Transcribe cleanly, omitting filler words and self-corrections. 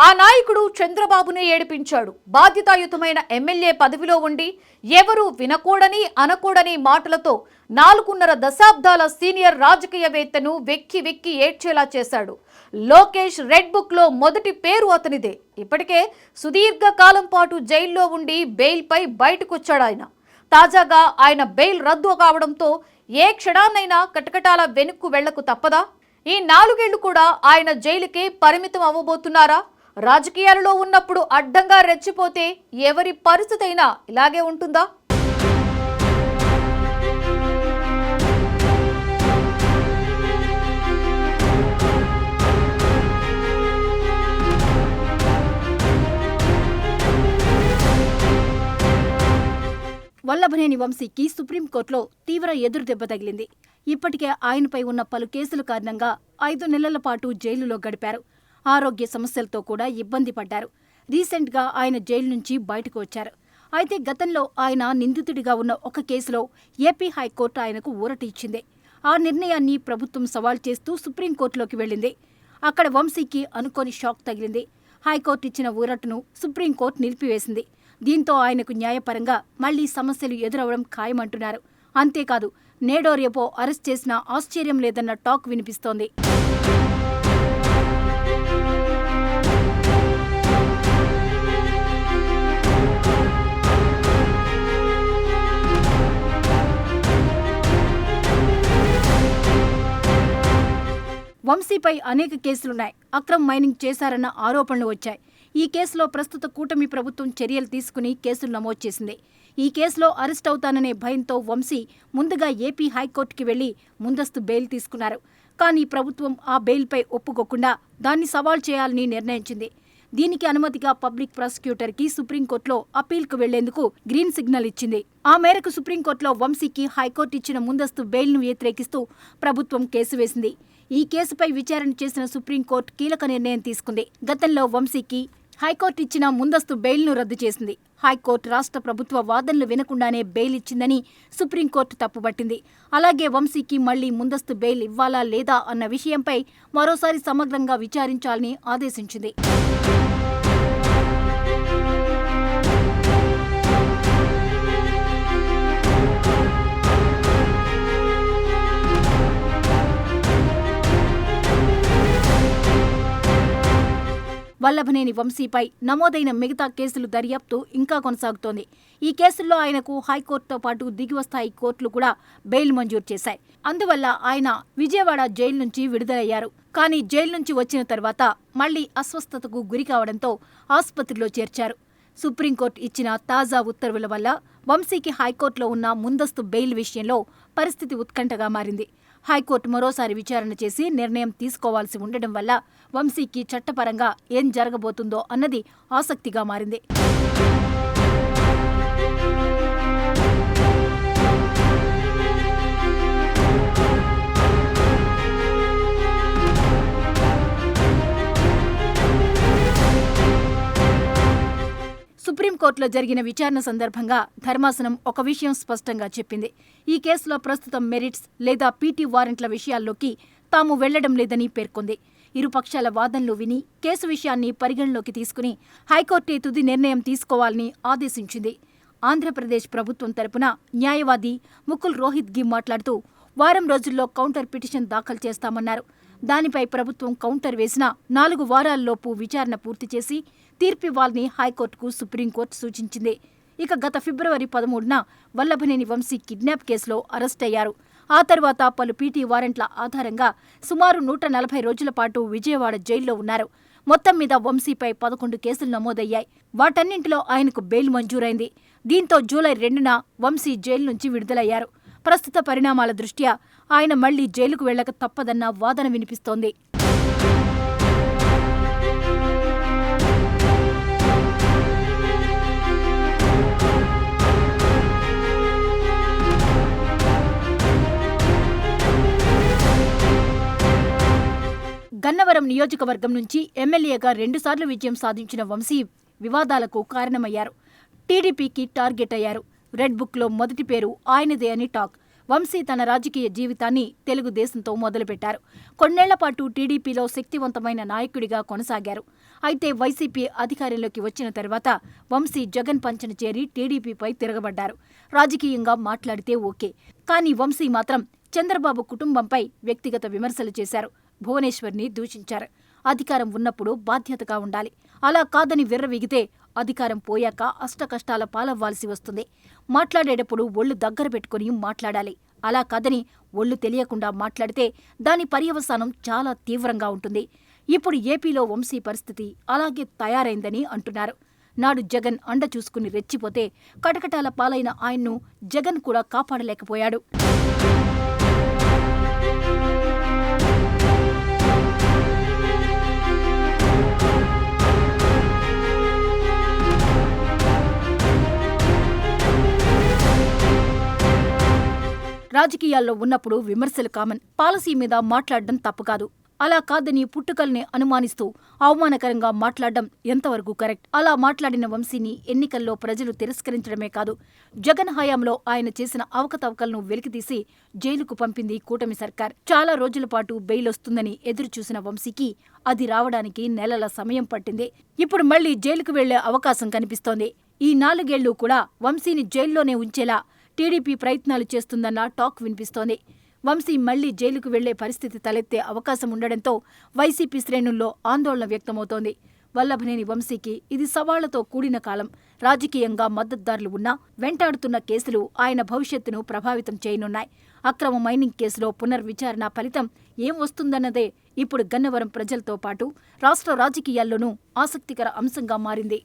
ఆ నాయకుడు చంద్రబాబునే ఏడిపించాడు. బాధ్యతాయుతమైన ఎమ్మెల్యే పదవిలో ఉండి ఎవరు వినకూడని అనకూడని మాటలతో 4.5 దశాబ్దాల సీనియర్ రాజకీయవేత్తను వెక్కి వెక్కి ఏడ్చేలా చేశాడు. లోకేష్ రెడ్ బుక్ లో మొదటి పేరు అతనిదే. ఇప్పటికే సుదీర్ఘ కాలం పాటు జైల్లో ఉండి బెయిల్ పై బయటకొచ్చాడు ఆయన. తాజాగా ఆయన బెయిల్ రద్దు కావడంతో ఏ క్షణాన్నైనా కటకటాల వెనుక్కు వెళ్లకు తప్పదా? ఈ 4 ఏళ్లు కూడా ఆయన జైలుకే పరిమితం అవ్వబోతున్నారా? రాజకీయాలలో ఉన్నప్పుడు అడ్డంగా రెచ్చిపోతే ఎవరి పరిస్థితి అయినా ఇలాగే ఉంటుందా? వల్లభనేని వంశీకి సుప్రీంకోర్టులో తీవ్ర ఎదురుదెబ్బ తగిలింది. ఇప్పటికే ఆయనపై ఉన్న పలు కేసుల కారణంగా 5 నెలల పాటు జైలులో గడిపారు. ఆరోగ్య సమస్యలతో కూడా ఇబ్బంది పడ్డారు. రీసెంట్గా ఆయన జైలు నుంచి బయటకు వచ్చారు. అయితే గతంలో ఆయన నిందితుడిగా ఉన్న ఒక కేసులో ఏపీ హైకోర్టు ఆయనకు ఊరట ఇచ్చింది. ఆ నిర్ణయాన్ని ప్రభుత్వం సవాల్ చేస్తూ సుప్రీంకోర్టులోకి వెళ్లింది. అక్కడ వంశీకి అనుకోని షాక్ తగిలింది. హైకోర్టు ఇచ్చిన ఊరటను సుప్రీంకోర్టు నిలిపివేసింది. దీంతో ఆయనకు న్యాయపరంగా మళ్లీ సమస్యలు ఎదురవడం ఖాయమంటున్నారు. అంతేకాదు, నేడో రేపో అరెస్ట్ చేసినా ఆశ్చర్యం లేదన్న టాక్ వినిపిస్తోంది. వంశీపై అనేక కేసులున్నాయి. అక్రమ్ మైనింగ్ చేశారన్న ఆరోపణలు వచ్చాయి. ఈ కేసులో ప్రస్తుత కూటమి ప్రభుత్వం చర్యలు తీసుకుని కేసులు నమోదు చేసింది. ఈ కేసులో అరెస్ట్ అవుతాననే భయంతో వంశీ ముందుగా ఏపీ హైకోర్టుకి వెళ్లి ముందస్తు బెయిల్ తీసుకున్నారు. కానీ ప్రభుత్వం ఆ బెయిల్పై ఒప్పుకోకుండా దాన్ని సవాల్ చేయాలని నిర్ణయించింది. దీనికి అనుమతిగా పబ్లిక్ ప్రాసిక్యూటర్కి సుప్రీంకోర్టులో అప్పీల్కు వెళ్లేందుకు గ్రీన్ సిగ్నల్ ఇచ్చింది. ఆ మేరకు సుప్రీంకోర్టులో వంశీకి హైకోర్టు ఇచ్చిన ముందస్తు బెయిల్ను వ్యతిరేకిస్తూ ప్రభుత్వం కేసు వేసింది. ఈ కేసుపై విచారణ చేసిన సుప్రీంకోర్టు కీలక నిర్ణయం తీసుకుంది. గతంలో వంశీకి హైకోర్టు ఇచ్చిన ముందస్తు బెయిల్ను రద్దు చేసింది. హైకోర్టు రాష్ట్ర ప్రభుత్వ వాదనలు వినకుండానే బెయిల్ ఇచ్చిందని సుప్రీంకోర్టు తప్పుపట్టింది. అలాగే వంశీకి మళ్లీ ముందస్తు బెయిల్ ఇవ్వాలా లేదా అన్న విషయంపై మరోసారి సమగ్రంగా విచారించాలని ఆదేశించింది. వల్లభనేని వంశీపై నమోదైన మిగతా కేసులు దర్యాప్తు ఇంకా కొనసాగుతోంది. ఈ కేసుల్లో ఆయనకు హైకోర్టుతో పాటు దిగువ స్థాయి కోర్టులు కూడా బెయిల్ మంజూరు చేశాయి. అందువల్ల ఆయన విజయవాడ జైలు నుంచి విడుదలయ్యారు. కానీ జైలు నుంచి వచ్చిన తర్వాత మళ్లీ అస్వస్థతకు గురి కావడంతో ఆసుపత్రిలో చేర్చారు. సుప్రీంకోర్టు ఇచ్చిన తాజా ఉత్తర్వుల వల్ల వంశీకి హైకోర్టులో ఉన్న ముందస్తు బెయిల్ విషయంలో పరిస్థితి ఉత్కంఠగా మారింది. హైకోర్టు మరోసారి విచారణ చేసి నిర్ణయం తీసుకోవాల్సి ఉండడం వల్ల వంశీకి చట్టపరంగా ఏం జరగబోతుందో అన్నది ఆసక్తిగా మారింది. సుప్రీంకోర్టులో జరిగిన విచారణ సందర్భంగా ధర్మాసనం ఒక విషయం స్పష్టంగా చెప్పింది. ఈ కేసులో ప్రస్తుతం మెరిట్స్ లేదా పీటీ వారెంట్ల విషయాల్లోకి తాము వెళ్లడం లేదని పేర్కొంది. ఇరుపక్షాల వాదనలు విని కేసు విషయాన్ని పరిగణలోకి తీసుకుని హైకోర్టే తుది నిర్ణయం తీసుకోవాలని ఆదేశించింది. ఆంధ్రప్రదేశ్ ప్రభుత్వం తరపున న్యాయవాది ముకుల్ రోహిత్గి మాట్లాడుతూ వారం రోజుల్లో కౌంటర్ పిటిషన్ దాఖలు చేస్తామన్నారు. దానిపై ప్రభుత్వం కౌంటర్ వేసిన 4 వారాల్లోపు విచారణ పూర్తి చేసి తీర్పివ్వాలని హైకోర్టుకు సుప్రీంకోర్టు సూచించింది. ఇక గత ఫిబ్రవరి 13న వల్లభనేని వంశీ కిడ్నాప్ కేసులో అరెస్టయ్యారు. ఆ తర్వాత పలు పీటీ వారెంట్ల ఆధారంగా సుమారు 140 రోజుల పాటు విజయవాడ జైల్లో ఉన్నారు. మొత్తం మీద వంశీపై 11 కేసులు నమోదయ్యాయి. వాటన్నింటిలో ఆయనకు బెయిల్ మంజూరైంది. దీంతో జూలై 2న వంశీ జైలు నుంచి విడుదలయ్యారు. ప్రస్తుత పరిణామాల దృష్ట్యా ఆయన మళ్లీ జైలుకు వెళ్లక తప్పదన్న వాదన వినిపిస్తోంది. గన్నవరం నియోజకవర్గం నుంచి ఎమ్మెల్యేగా 2 సార్లు విజయం సాధించిన వంశీ వివాదాలకు కారణమయ్యారు. టీడీపీకి టార్గెట్ అయ్యారు. రెడ్ బుక్లో మొదటి పేరు ఆయనదే అని టాక్. వంశీ తన రాజకీయ జీవితాన్ని తెలుగుదేశంతో మొదలుపెట్టారు. కొన్నేళ్ల పాటు టీడీపీలో శక్తివంతమైన నాయకుడిగా కొనసాగారు. అయితే వైసీపీ అధికారంలోకి వచ్చిన తర్వాత వంశీ జగన్ పంచన చేరి టీడీపీపై తిరగబడ్డారు. రాజకీయంగా మాట్లాడితే ఓకే, కానీ వంశీ మాత్రం చంద్రబాబు కుటుంబంపై వ్యక్తిగత విమర్శలు చేశారు. భువనేశ్వర్ని దూషించారు. అధికారం ఉన్నప్పుడు బాధ్యతగా ఉండాలి, అలా కాదని విర్రవీగితే అధికారం పోయాక అష్టకష్టాల పాలవ్వాల్సి వస్తుంది. మాట్లాడేటప్పుడు ఒళ్ళు దగ్గర పెట్టుకుని మాట్లాడాలి, అలా కాదని ఒళ్ళు తెలియకుండా మాట్లాడితే దాని పర్యవసానం చాలా తీవ్రంగా ఉంటుంది. ఇప్పుడు ఏపీలో వంశీ పరిస్థితి అలాగే తయారైందని అంటున్నారు. నాడు జగన్ అండ చూసుకుని రెచ్చిపోతే కటకటాల పాలైన ఆయన్ను జగన్ కూడా కాపాడలేకపోయాడు. రాజకీయాల్లో ఉన్నప్పుడు విమర్శలు కామన్. పాలసీ మీద మాట్లాడడం తప్పు కాదు. అలా కాదని పుట్టుకల్ని అనుమానిస్తూ అవమానకరంగా మాట్లాడడం ఎంతవరకు కరెక్ట్? అలా మాట్లాడిన వంశీని ఎన్నికల్లో ప్రజలు తిరస్కరించడమే కాదు, జగన్ హయాంలో ఆయన చేసిన అవకతవకలను వెలికితీసి జైలుకు పంపింది కూటమి సర్కార్. చాలా రోజుల పాటు బెయిల్ వస్తుందని ఎదురుచూసిన వంశీకి అది రావడానికి నెలల సమయం పట్టింది. ఇప్పుడు మళ్లీ జైలుకు వెళ్లే అవకాశం కనిపిస్తోంది. ఈ 4 ఏళ్లు కూడా వంశీని జైల్లోనే ఉంచేలా టీడీపీ ప్రయత్నాలు చేస్తుందన్న టాక్ వినిపిస్తోంది. వంశీ మళ్లీ జైలుకు వెళ్లే పరిస్థితి తలెత్తే అవకాశం ఉండడంతో వైసీపీ శ్రేణుల్లో ఆందోళన వ్యక్తమవుతోంది. వల్లభనేని వంశీకి ఇది సవాళ్లతో కూడిన కాలం. రాజకీయంగా మద్దతుదారులు ఉన్నా వెంటాడుతున్న కేసులు ఆయన భవిష్యత్తును ప్రభావితం చేయనున్నాయి. అక్రమ మైనింగ్ కేసులో పునర్విచారణ ఫలితం ఏం వస్తుందన్నదే ఇప్పుడు గన్నవరం ప్రజలతో పాటు రాష్ట్ర రాజకీయాల్లోనూ ఆసక్తికర అంశంగా మారింది.